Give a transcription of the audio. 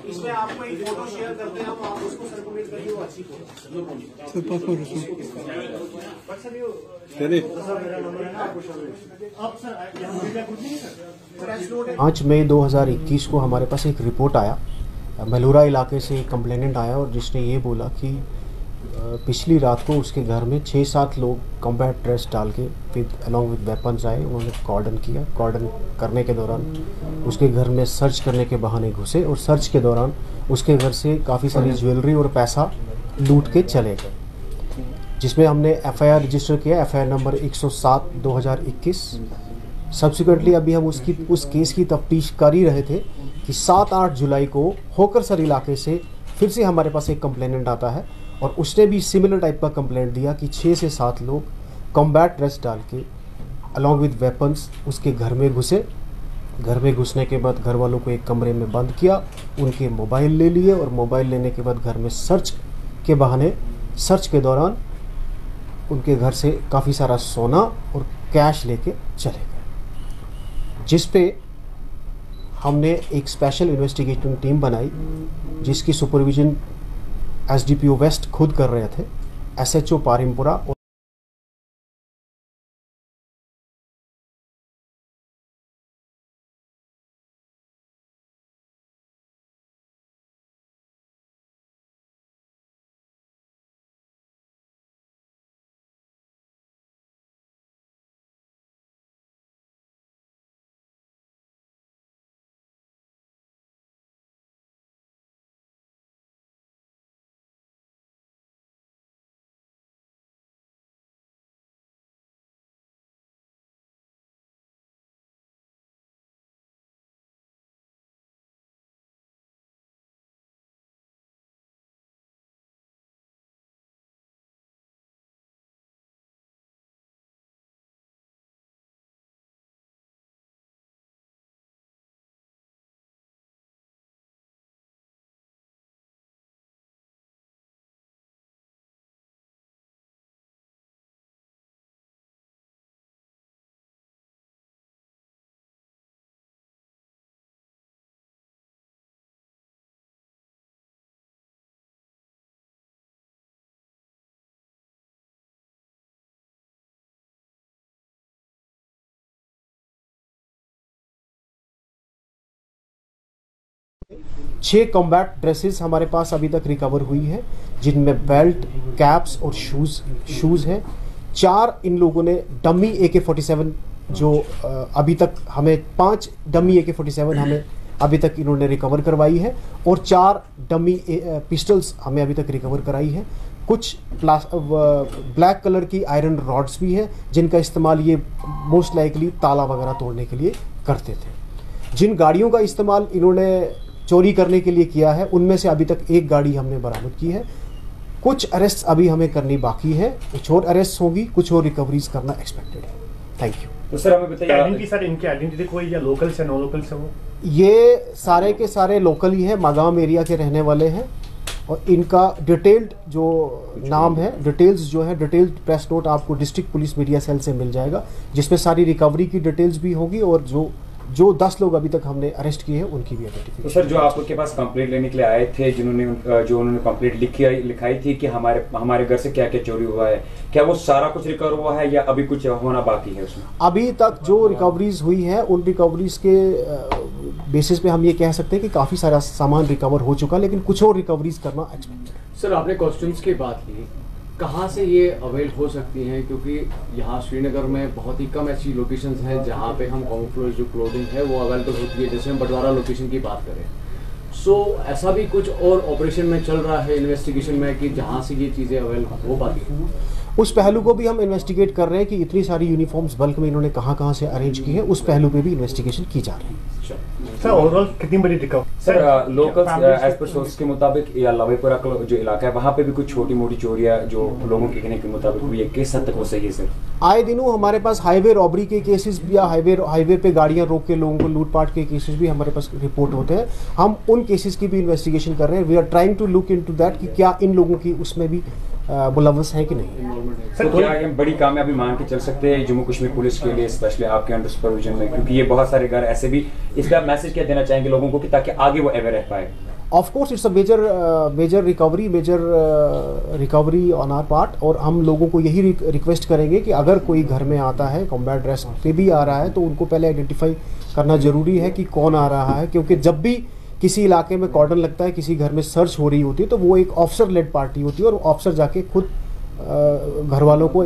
इसमें आपको एक फोटो शेयर करते हैं हम, आप उसको सर्कुलेट करिए, वो अच्छी फोटो। पाँच मई 2021 को हमारे पास एक रिपोर्ट आया, मेलूरा इलाके से एक कंप्लेनेंट आया और जिसने ये बोला कि पिछली रात को उसके घर में 6-7 लोग कॉम्बैट ड्रेस डाल के विद अलॉन्ग विद वेपन्स आए। उन्होंने कॉर्डन किया। कॉर्डन करने के दौरान उसके घर में सर्च करने के बहाने घुसे और सर्च के दौरान उसके घर से काफ़ी सारी ज्वेलरी और पैसा लूट के चले गए, जिसमें हमने एफआईआर रजिस्टर किया, एफआईआर नंबर 107/2021। सब्सिक्वेंटली अभी हम उस केस की तफ्तीश कर ही रहे थे कि 7-8 जुलाई को होकरसर इलाके से फिर से हमारे पास एक कंप्लेनेंट आता है और उसने भी सिमिलर टाइप का कंप्लेंट दिया कि 6 से 7 लोग कॉम्बैट ड्रेस डाल के अलॉन्ग विद वेपन्स उसके घर में घुसे। घर में घुसने के बाद घर वालों को एक कमरे में बंद किया, उनके मोबाइल ले लिए और मोबाइल लेने के बाद घर में सर्च के बहाने, सर्च के दौरान उनके घर से काफ़ी सारा सोना और कैश लेके चले गए, जिस पे हमने एक स्पेशल इन्वेस्टिगेटिंग टीम बनाई जिसकी सुपरविजन एसडीपीओ वेस्ट खुद कर रहे थे, एसएचओ पारिमपुरा। छह कॉम्बैट ड्रेसेस हमारे पास अभी तक रिकवर हुई है, जिनमें बेल्ट, कैप्स और शूज हैं। 4 इन लोगों ने डमी AK-47 जो अभी तक हमें 5 डमी AK-47 हमें अभी तक इन्होंने रिकवर करवाई है और 4 डमी पिस्टल्स हमें अभी तक रिकवर कराई है। कुछ ब्लैक कलर की आयरन रॉड्स भी हैं जिनका इस्तेमाल ये मोस्ट लाइकली ताला वगैरह तोड़ने के लिए करते थे। जिन गाड़ियों का इस्तेमाल इन्होंने चोरी करने के लिए किया है उनमें से अभी तक एक गाड़ी हमने बरामद की है। कुछ अरेस्ट अभी हमें करनी बाकी है, कुछ और अरेस्ट होगी, कुछ और रिकवरीज करना एक्सपेक्टेड है। Thank you. तो सर हमें बताइए, सर इनकी आइडेंटिटी कोई या लोकल से नॉन लोकल से हो? ये सारे के सारे लोकल ही हैं, मागाम एरिया के रहने वाले हैं और इनका डिटेल्ड जो नाम है, डिटेल्स जो है, डिटेल्ड प्रेस नोट आपको डिस्ट्रिक्ट पुलिस मीडिया सेल से मिल जाएगा, जिसमें सारी रिकवरी की डिटेल्स भी होगी और जो 10 लोग अभी तक हमने अरेस्ट किए हैं उनकी भी आइडेंटिफिकेशन। तो सर जो आपके पास कंप्लेंट लेने के लिए आए थे, जो उन्होंने कंप्लेंट लिखाई थी कि हमारे घर से क्या क्या चोरी हुआ है, क्या वो सारा कुछ रिकवर हुआ है या अभी कुछ होना बाकी है उसमें? अभी तक जो रिकवरीज हुई है उन रिकवरीज के बेसिस पे हम ये कह सकते हैं कि काफ़ी सारा सामान रिकवर हो चुका, लेकिन कुछ और रिकवरीज करना एक्सपेक्टेड। सर आपने कॉस्ट्यूम्स की बात की, कहाँ से ये अवेल हो सकती हैं, क्योंकि यहाँ श्रीनगर में बहुत ही कम ऐसी लोकेशंस हैं जहाँ पे हम कैमोफ्लेज जो क्लोथिंग है वो अवेलेबल होती है। जैसे हम बटवारा लोकेशन की बात करें, सो ऐसा भी कुछ और ऑपरेशन में चल रहा है इन्वेस्टिगेशन में कि जहाँ से ये चीज़ें अवेल हो पाती हैं? उस पहलू को भी हम इन्वेस्टिगेट कर रहे हैं कि इतनी सारी यूनिफॉर्म्स बल्क में इन्होंने कहाँ से अरेंज की है, उस पहलू पे भी इन्वेस्टिगेशन की जा रही है। सर ओवरऑल कितनी बड़ी रिकवर? सर लोकल एज पर सोर्स के मुताबिक या लावेपुरा का जो इलाका है वहाँ पे भी कुछ छोटी मोटी चोरियाँ जो लोगों के कहने के मुताबिक हुई है, किस हद तक वो सही है सर? आए दिनों हमारे पास हाईवे रॉबरी के केसेस या हाईवे पे गाड़ियाँ रोक के लोगों को लूटपाट के केसेस भी हमारे पास रिपोर्ट होते हैं। हम उन केसेस की भी इन्वेस्टिगेशन कर रहे हैं। We are trying to look into that कि क्या इन लोगों की उसमें भी मुलव्वस हैं कि नहीं। इन्वॉल्वमेंट है। सर क्या ये बड़ी कामयाबी मान के चल सकते हैं जम्मू कश्मीर पुलिस के लिए, स्पेशली आपके अंडर सुपरविजन में, क्योंकि ये बहुत सारे घर ऐसे भी, इस पर मैसेज क्या देना चाहेंगे लोगों को कि ताकि आगे वो अवेयर रह पाए? Of course it's a major recovery on our part, और हम लोगों को यही रिक्वेस्ट करेंगे कि अगर कोई घर में आता है कॉम्बैट ड्रेस पे भी आ रहा है तो उनको पहले आइडेंटिफाई करना ज़रूरी है कि कौन आ रहा है, क्योंकि जब भी किसी इलाके में कॉर्डन लगता है, किसी घर में सर्च हो रही होती है, तो वो एक ऑफिसर लेड पार्टी होती है और ऑफिसर जाके खुद घर वालों को